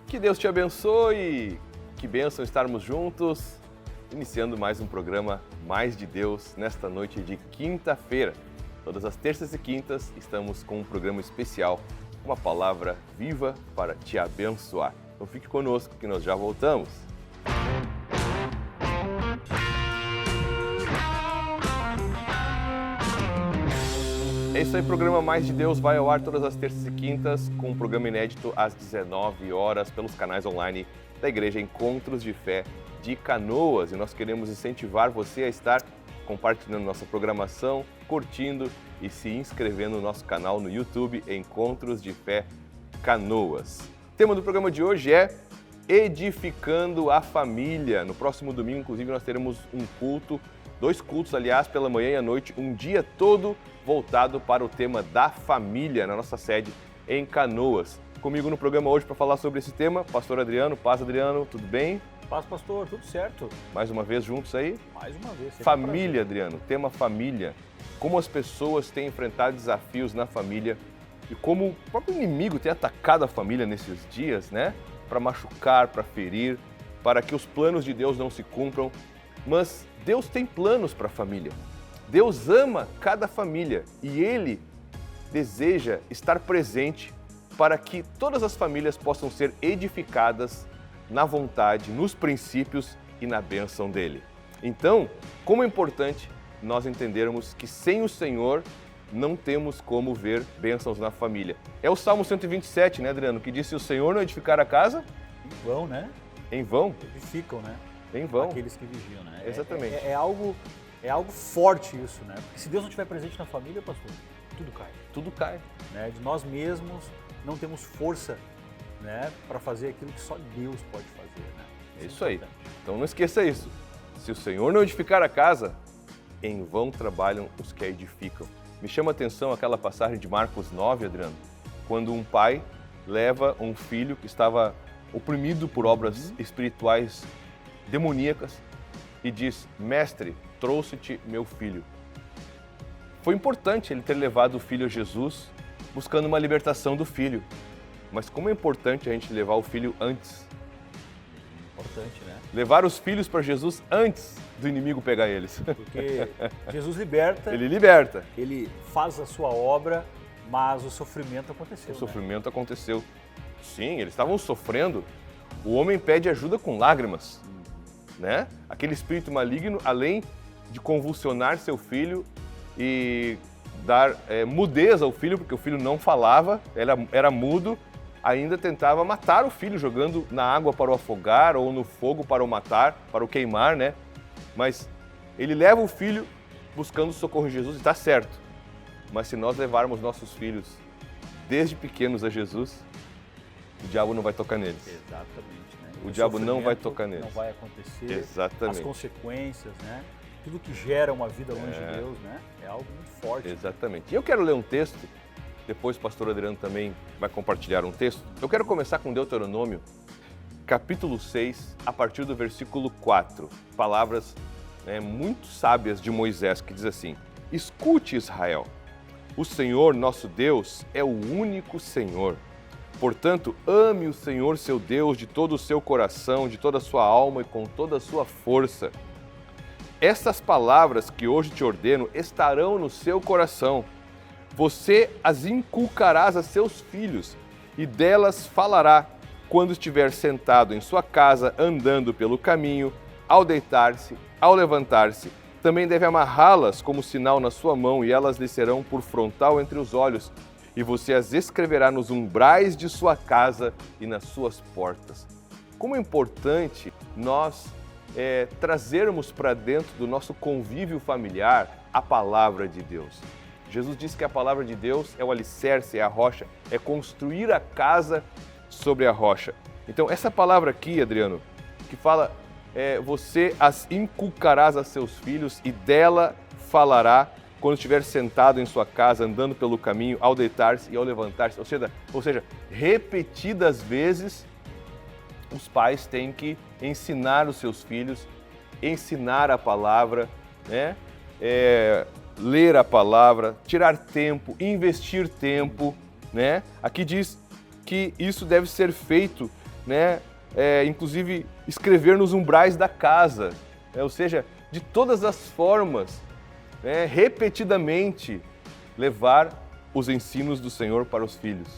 Que Deus te abençoe, que bênção estarmos juntos, iniciando mais um programa Mais de Deus nesta noite de quinta-feira. Todas as terças e quintas estamos com um programa especial, uma palavra viva para te abençoar. Então fique conosco que nós já voltamos. É isso aí, programa Mais de Deus vai ao ar todas as terças e quintas com um programa inédito às 19 horas pelos canais online da Igreja Encontros de Fé de Canoas. E nós queremos incentivar você a estar compartilhando nossa programação, curtindo e se inscrevendo no nosso canal no YouTube Encontros de Fé Canoas. O tema do programa de hoje é Edificando a Família. No próximo domingo, inclusive, nós teremos um culto, 2 cultos, aliás, pela manhã e à noite, um dia todo voltado para o tema da família na nossa sede em Canoas. Comigo no programa hoje para falar sobre esse tema, pastor Adriano. Paz, Adriano, tudo bem? Paz, pastor, tudo certo. Mais uma vez juntos aí? Mais uma vez. Família, Adriano, tema família. Como as pessoas têm enfrentado desafios na família e como o próprio inimigo tem atacado a família nesses dias, né? Para machucar, para ferir, para que os planos de Deus não se cumpram. Mas Deus tem planos para a família. Deus ama cada família e Ele deseja estar presente para que todas as famílias possam ser edificadas na vontade, nos princípios e na bênção dEle. Então, como é importante nós entendermos que sem o Senhor não temos como ver bênçãos na família. É o Salmo 127, né, Adriano, que diz: se o Senhor não edificar a casa, em vão, né? Em vão. Edificam, né? Em vão. Aqueles que vigiam, né? Exatamente. É algo forte isso, né? Porque se Deus não estiver presente na família, pastor, tudo cai. Tudo cai. Né? De nós mesmos não temos força, né, para fazer aquilo que só Deus pode fazer, né? É isso aí. Então não esqueça isso. Se o Senhor não edificar a casa, em vão trabalham os que a edificam. Me chama a atenção aquela passagem de Marcos 9, Adriano, quando um pai leva um filho que estava oprimido por obras espirituais demoníacas e diz: mestre, trouxe-te meu filho. Foi importante ele ter levado o filho a Jesus, buscando uma libertação do filho. Mas como é importante a gente levar o filho antes. Importante, né? Levar os filhos para Jesus antes do inimigo pegar eles. Porque Jesus liberta. Ele liberta. Ele faz a sua obra, mas o sofrimento aconteceu. O sofrimento aconteceu. Sim, eles estavam sofrendo. O homem pede ajuda com lágrimas, né? Aquele espírito maligno, além de convulsionar seu filho e dar mudez ao filho, porque o filho não falava, era mudo, ainda tentava matar o filho, jogando na água para o afogar ou no fogo para o matar, para o queimar, né? Mas ele leva o filho buscando socorro em Jesus e está certo. Mas se nós levarmos nossos filhos desde pequenos a Jesus, o diabo não vai tocar neles. Exatamente, né? O diabo não vai tocar neles. Não vai acontecer. Exatamente. As consequências, né? Tudo que gera uma vida longe de Deus, né? É algo muito forte. Exatamente. E eu quero ler um texto, depois o pastor Adriano também vai compartilhar um texto. Eu quero começar com Deuteronômio, capítulo 6, a partir do versículo 4. Palavras muito sábias de Moisés, que diz assim: escute, Israel, o Senhor nosso Deus é o único Senhor. Portanto, ame o Senhor seu Deus de todo o seu coração, de toda a sua alma e com toda a sua força. Essas palavras que hoje te ordeno estarão no seu coração. Você as inculcarás a seus filhos e delas falará quando estiver sentado em sua casa, andando pelo caminho, ao deitar-se, ao levantar-se. Também deve amarrá-las como sinal na sua mão e elas lhe serão por frontal entre os olhos. E você as escreverá nos umbrais de sua casa e nas suas portas. Como é importante nós trazermos para dentro do nosso convívio familiar a palavra de Deus. Jesus disse que a palavra de Deus é o alicerce, é a rocha, é construir a casa sobre a rocha. Então, essa palavra aqui, Adriano, que fala, você as inculcarás a seus filhos e dela falará quando estiver sentado em sua casa, andando pelo caminho, ao deitar-se e ao levantar-se. Ou seja, repetidas vezes, os pais têm que ensinar os seus filhos, ensinar a palavra, né? Ler a palavra, tirar tempo, investir tempo, né? Aqui diz que isso deve ser feito né? Inclusive escrever nos umbrais da casa, né? Ou seja, de todas as formas, né? Repetidamente levar os ensinos do Senhor para os filhos.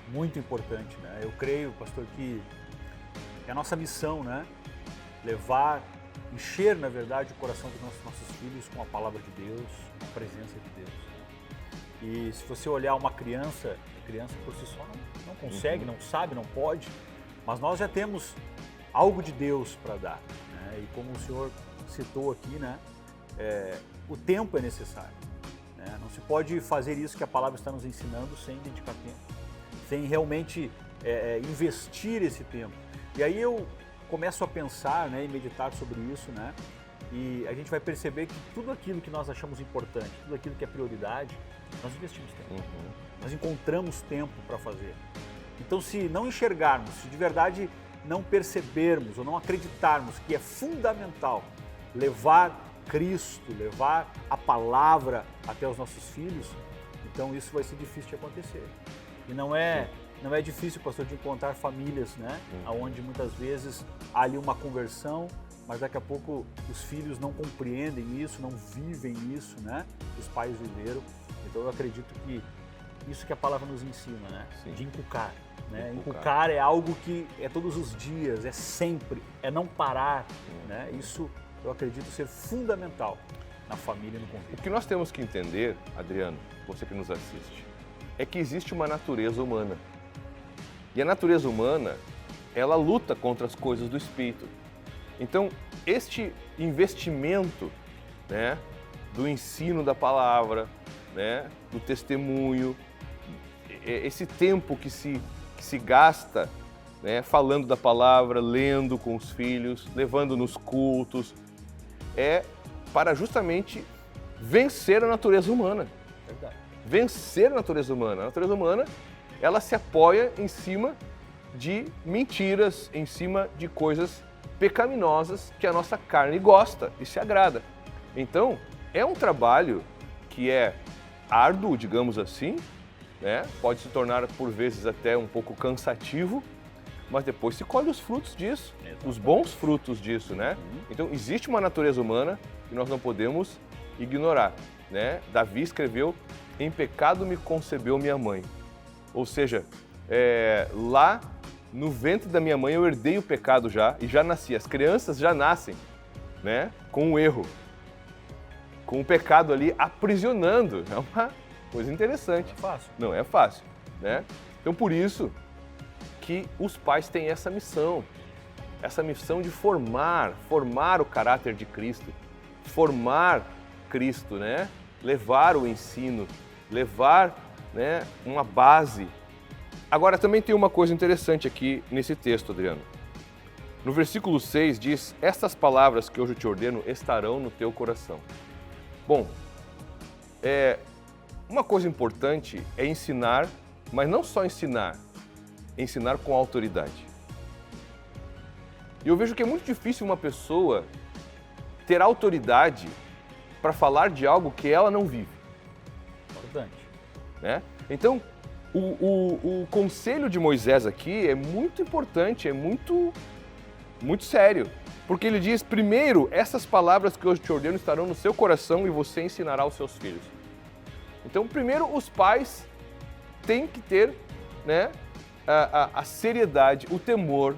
Muito importante, né? Eu creio, pastor, que é a nossa missão, né? Encher, na verdade, o coração dos nossos filhos com a palavra de Deus, com a presença de Deus. E se você olhar uma criança, a criança por si só não consegue, não sabe, não pode, mas nós já temos algo de Deus para dar, né? E como o senhor citou aqui, né? O tempo é necessário, né? Não se pode fazer isso que a palavra está nos ensinando sem dedicar tempo, sem realmente investir esse tempo. E aí eu começo a pensar, né, e meditar sobre isso, né? E a gente vai perceber que tudo aquilo que nós achamos importante, tudo aquilo que é prioridade, nós investimos tempo. Nós encontramos tempo para fazer. Então, se não enxergarmos, se de verdade não percebermos ou não acreditarmos que é fundamental levar Cristo, levar a palavra até os nossos filhos, então isso vai ser difícil de acontecer. E não é difícil, pastor, de encontrar famílias, né? Onde muitas vezes há ali uma conversão, mas daqui a pouco os filhos não compreendem isso, não vivem isso, né? Os pais viveram. Então eu acredito que isso que a palavra nos ensina, né? Sim. De inculcar, né? Inculcar é algo que é todos os dias, é sempre, é não parar, né? Isso eu acredito ser fundamental na família e no convívio. O que nós temos que entender, Adriano, você que nos assiste, é que existe uma natureza humana. E a natureza humana, ela luta contra as coisas do espírito. Então, este investimento, né, do ensino da palavra, né, do testemunho, esse tempo que se gasta, né, falando da palavra, lendo com os filhos, levando nos cultos, é para justamente vencer a natureza humana. Verdade. Vencer a natureza humana. A natureza humana, ela se apoia em cima de mentiras, em cima de coisas pecaminosas que a nossa carne gosta e se agrada. Então, é um trabalho que é árduo, digamos assim, né? Pode se tornar por vezes até um pouco cansativo, mas depois se colhe os frutos disso, os bons frutos disso, né? Então, existe uma natureza humana que nós não podemos ignorar, né? Davi escreveu: "Em pecado me concebeu minha mãe". Ou seja, lá no ventre da minha mãe eu herdei o pecado já e já nasci. As crianças já nascem, né, com o erro, com o pecado ali aprisionando. É uma coisa interessante. Não é fácil. Não é fácil, né? Então, por isso que os pais têm essa missão de formar o caráter de Cristo, formar Cristo, né? Levar o ensino, levar, né, uma base. Agora, também tem uma coisa interessante aqui nesse texto, Adriano. No versículo 6 diz: "Estas palavras que hoje te ordeno estarão no teu coração". Bom, uma coisa importante é ensinar, mas não só ensinar com autoridade. E eu vejo que é muito difícil uma pessoa ter autoridade para falar de algo que ela não vive. Importante. Né? Então, o conselho de Moisés aqui é muito importante, é muito sério. Porque ele diz: primeiro, essas palavras que hoje te ordeno estarão no seu coração e você ensinará aos seus filhos. Então, primeiro, os pais têm que ter, né, a seriedade, o temor,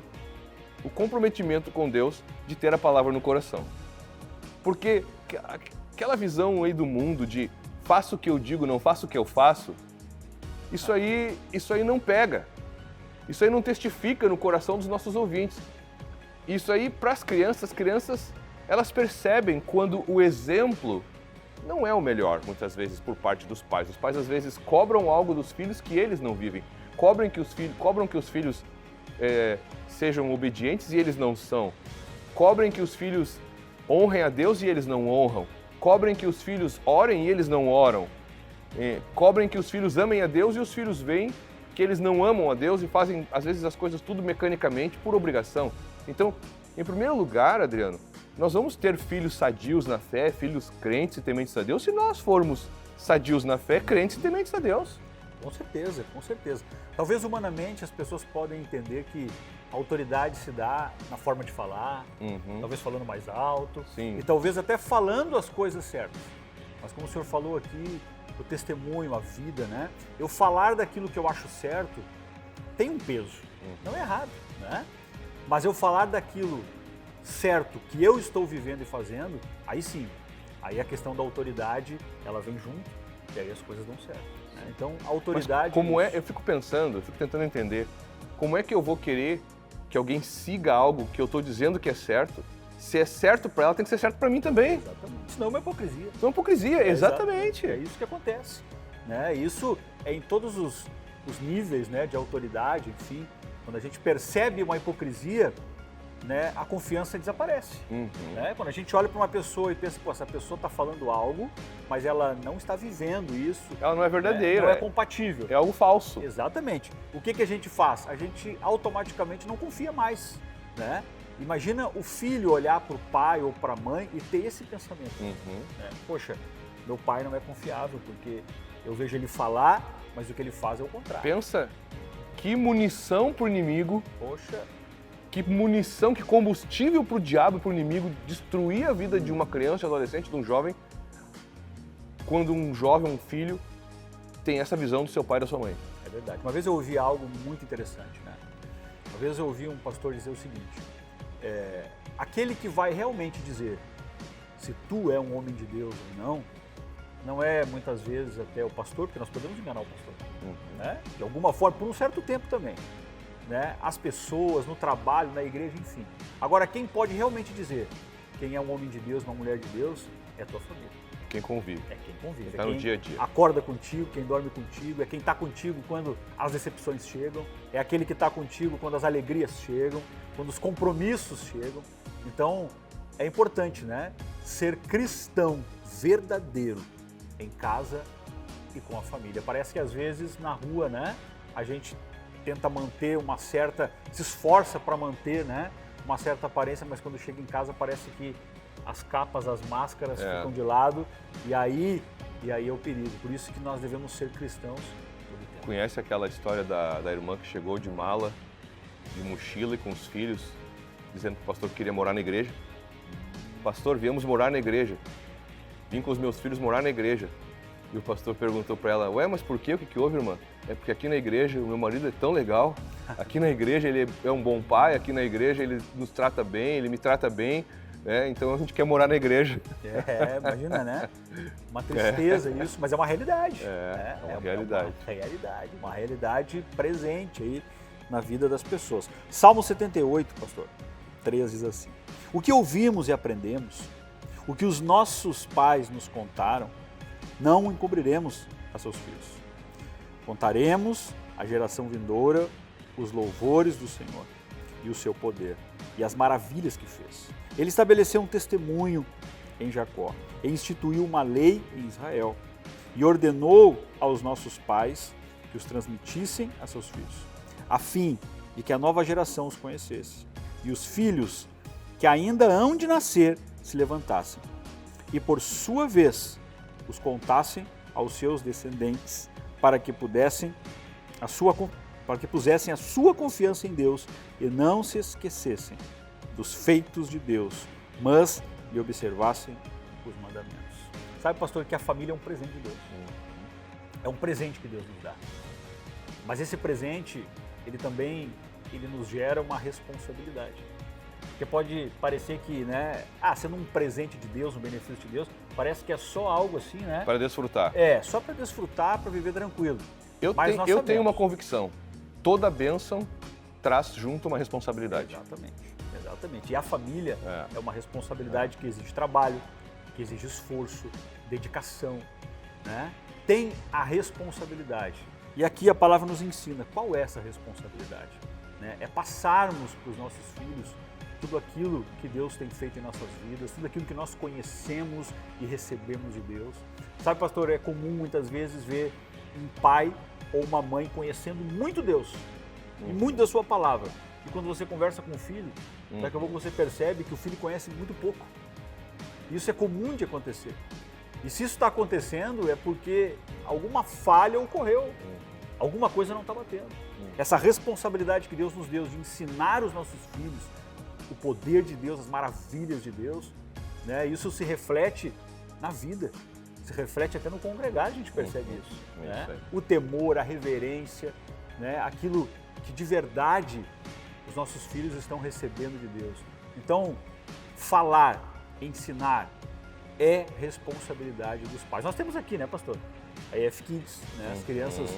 o comprometimento com Deus de ter a palavra no coração. Porque aquela visão aí do mundo de faço o que eu digo, não faço o que eu faço, isso aí não pega. Isso aí não testifica no coração dos nossos ouvintes. Isso aí, para as crianças, elas percebem quando o exemplo não é o melhor, muitas vezes, por parte dos pais. Os pais, às vezes, cobram algo dos filhos que eles não vivem. Cobram que os filhos sejam obedientes e eles não são. Cobrem que os filhos honrem a Deus e eles não honram. Cobrem que os filhos orem e eles não oram. Cobrem que os filhos amem a Deus e os filhos veem que eles não amam a Deus e fazem, às vezes, as coisas tudo mecanicamente, por obrigação. Então, em primeiro lugar, Adriano, nós vamos ter filhos sadios na fé, filhos crentes e tementes a Deus, se nós formos sadios na fé, crentes e tementes a Deus. Com certeza, com certeza. Talvez humanamente as pessoas podem entender que a autoridade se dá na forma de falar, talvez falando mais alto, Sim. e talvez até falando as coisas certas. Mas como o senhor falou aqui, o testemunho, a vida, né? Eu falar daquilo que eu acho certo tem um peso, não é errado, né? Mas eu falar daquilo certo que eu estou vivendo e fazendo, aí sim, aí a questão da autoridade, ela vem junto e aí as coisas dão certo. Né? Então, a autoridade... Mas como é, eu fico pensando, eu fico tentando entender, como é que eu vou querer que alguém siga algo que eu estou dizendo que é certo? Se é certo para ela, tem que ser certo para mim também. Exatamente. Senão é uma hipocrisia. Isso é uma hipocrisia, exatamente. É isso que acontece. Né? Isso é em todos os níveis, né, de autoridade, enfim. Quando a gente percebe uma hipocrisia, né, a confiança desaparece. Né? Quando a gente olha para uma pessoa e pensa, pô, essa pessoa está falando algo, mas ela não está vivendo isso. Ela não é verdadeira. Né? Não é compatível. É algo falso. Exatamente. O que a gente faz? A gente automaticamente não confia mais. Né? Imagina o filho olhar para o pai ou para a mãe e ter esse pensamento. Né? Poxa, meu pai não é confiável porque eu vejo ele falar, mas o que ele faz é o contrário. Pensa que munição para o inimigo. Poxa. Que munição, que combustível para o diabo, para o inimigo destruir a vida de uma criança, adolescente, de um jovem, quando um jovem, um filho, tem essa visão do seu pai e da sua mãe. É verdade. Uma vez eu ouvi algo muito interessante, né? Uma vez eu ouvi um pastor dizer o seguinte, aquele que vai realmente dizer se tu é um homem de Deus ou não é muitas vezes até o pastor, porque nós podemos enganar o pastor, né? De alguma forma, por um certo tempo também. Né? As pessoas, no trabalho, na igreja, enfim. Agora, quem pode realmente dizer quem é um homem de Deus, uma mulher de Deus, é a tua família. Quem convive. É quem convive. Está no dia a dia. Acorda contigo, quem dorme contigo, é quem está contigo quando as decepções chegam, é aquele que está contigo quando as alegrias chegam, quando os compromissos chegam. Então, é importante, né? Ser cristão verdadeiro em casa e com a família. Parece que às vezes na rua, né? A gente tenta manter uma certa, se esforça para manter, né, uma certa aparência, mas quando chega em casa parece que as capas, as máscaras ficam de lado e aí é o perigo. Por isso que nós devemos ser cristãos todo o tempo. Conhece aquela história da irmã que chegou de mala, de mochila e com os filhos, dizendo que o pastor queria morar na igreja? Pastor, viemos morar na igreja. Vim com os meus filhos morar na igreja. E o pastor perguntou para ela, ué, mas por quê? O que houve, irmã? É porque aqui na igreja o meu marido é tão legal, aqui na igreja ele é um bom pai, aqui na igreja ele nos trata bem, ele me trata bem, né? Então a gente quer morar na igreja. Imagina, né? Uma tristeza isso, mas é uma realidade. É uma realidade. Uma realidade presente aí na vida das pessoas. Salmo 78, pastor, 3 diz assim, o que ouvimos e aprendemos, o que os nossos pais nos contaram, não encobriremos a seus filhos. Contaremos à geração vindoura os louvores do Senhor e o seu poder e as maravilhas que fez. Ele estabeleceu um testemunho em Jacó e instituiu uma lei em Israel e ordenou aos nossos pais que os transmitissem a seus filhos, a fim de que a nova geração os conhecesse e os filhos que ainda hão de nascer se levantassem e, por sua vez, os contassem aos seus descendentes para que pusessem a sua confiança em Deus e não se esquecessem dos feitos de Deus, mas lhe observassem os mandamentos. Sabe, pastor, que a família é um presente de Deus. É um presente que Deus nos dá. Mas esse presente, ele nos gera uma responsabilidade. Porque pode parecer que, né, sendo um presente de Deus, um benefício de Deus, parece que é só algo assim, né? Para desfrutar. Só para desfrutar, para viver tranquilo. Eu tenho uma convicção, toda bênção traz junto uma responsabilidade. Exatamente. E a família é uma responsabilidade que exige trabalho, que exige esforço, dedicação, né? Tem a responsabilidade. E aqui a palavra nos ensina qual é essa responsabilidade. Né? É passarmos para os nossos filhos tudo aquilo que Deus tem feito em nossas vidas, tudo aquilo que nós conhecemos e recebemos de Deus. Sabe, pastor, é comum muitas vezes ver um pai ou uma mãe conhecendo muito Deus e muito da sua palavra. E quando você conversa com o filho, daqui a pouco você percebe que o filho conhece muito pouco. Isso é comum de acontecer. E se isso está acontecendo é porque alguma falha ocorreu Alguma coisa não está batendo. Essa responsabilidade que Deus nos deu de ensinar os nossos filhos o poder de Deus, as maravilhas de Deus, né? Isso se reflete na vida, se reflete até no congregar, a gente percebe isso. Né? O temor, a reverência, né? Aquilo que de verdade os nossos filhos estão recebendo de Deus. Então, falar, ensinar é responsabilidade dos pais. Nós temos aqui, né, pastor? A EF Kids, né? As crianças,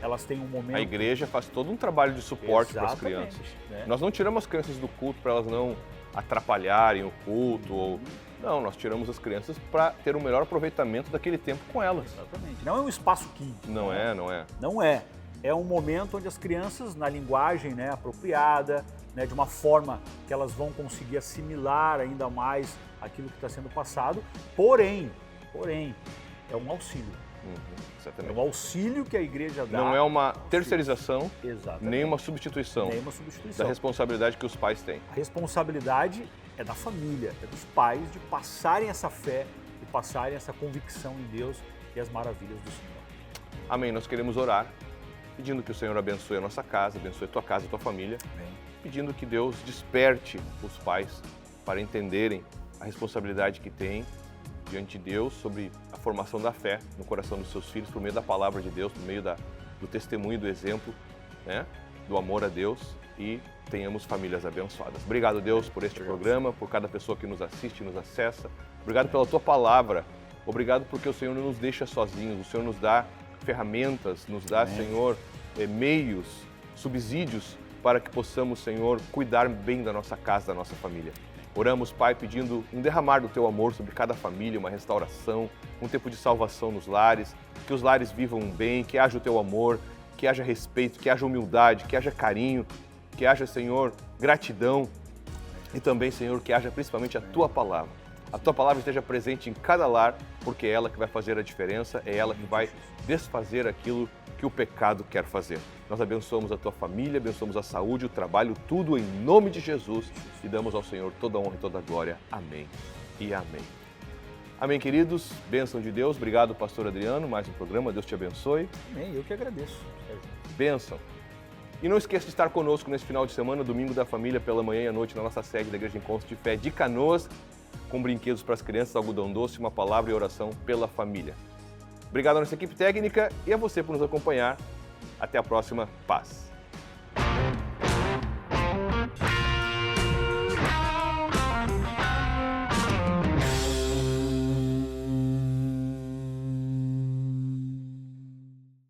elas têm um momento... A igreja faz todo um trabalho de suporte para as crianças. Né? Nós não tiramos as crianças do culto para elas não atrapalharem o culto. Ou... Não, nós tiramos as crianças para ter o melhor aproveitamento daquele tempo com elas. Exatamente. Não é um espaço kids. Não é. Não é. É um momento onde as crianças, na linguagem, né, apropriada, né, de uma forma que elas vão conseguir assimilar ainda mais aquilo que está sendo passado, porém, é um auxílio. Exatamente. É um auxílio que a igreja dá. Não é uma terceirização, Exatamente. nem uma substituição da responsabilidade que os pais têm. A responsabilidade é da família, é dos pais de passarem essa fé e passarem essa convicção em Deus e as maravilhas do Senhor. Amém. Nós queremos orar, pedindo que o Senhor abençoe a nossa casa, abençoe a tua casa e a tua família. Amém. Pedindo que Deus desperte os pais para entenderem a responsabilidade que têm diante de Deus sobre a formação da fé no coração dos seus filhos por meio da palavra de Deus, por meio do testemunho, do exemplo, né, do amor a Deus, e tenhamos famílias abençoadas. Obrigado, Deus, por este programa, por cada pessoa que nos assiste, nos acessa. Obrigado pela tua palavra. Obrigado porque o Senhor não nos deixa sozinhos, o Senhor nos dá ferramentas, nos dá, Senhor, meios, subsídios para que possamos, Senhor, cuidar bem da nossa casa, da nossa família. Oramos, Pai, pedindo um derramar do Teu amor sobre cada família, uma restauração, um tempo de salvação nos lares, que os lares vivam bem, que haja o Teu amor, que haja respeito, que haja humildade, que haja carinho, que haja, Senhor, gratidão e também, Senhor, que haja principalmente a Tua palavra. A Tua palavra esteja presente em cada lar, porque é ela que vai fazer a diferença, é ela que vai desfazer aquilo que o pecado quer fazer. Nós abençoamos a tua família, abençoamos a saúde, o trabalho, tudo em nome de Jesus e damos ao Senhor toda a honra e toda a glória. Amém e amém. Amém, queridos. Bênção de Deus. Obrigado, pastor Adriano. Mais um programa. Deus te abençoe. Amém. Eu que agradeço. Bênção. E não esqueça de estar conosco nesse final de semana, domingo da família, pela manhã e à noite, na nossa sede da Igreja Encontro de Fé de Canoas, com brinquedos para as crianças, algodão doce, uma palavra e oração pela família. Obrigado à nossa equipe técnica e a você por nos acompanhar. Até a próxima. Paz.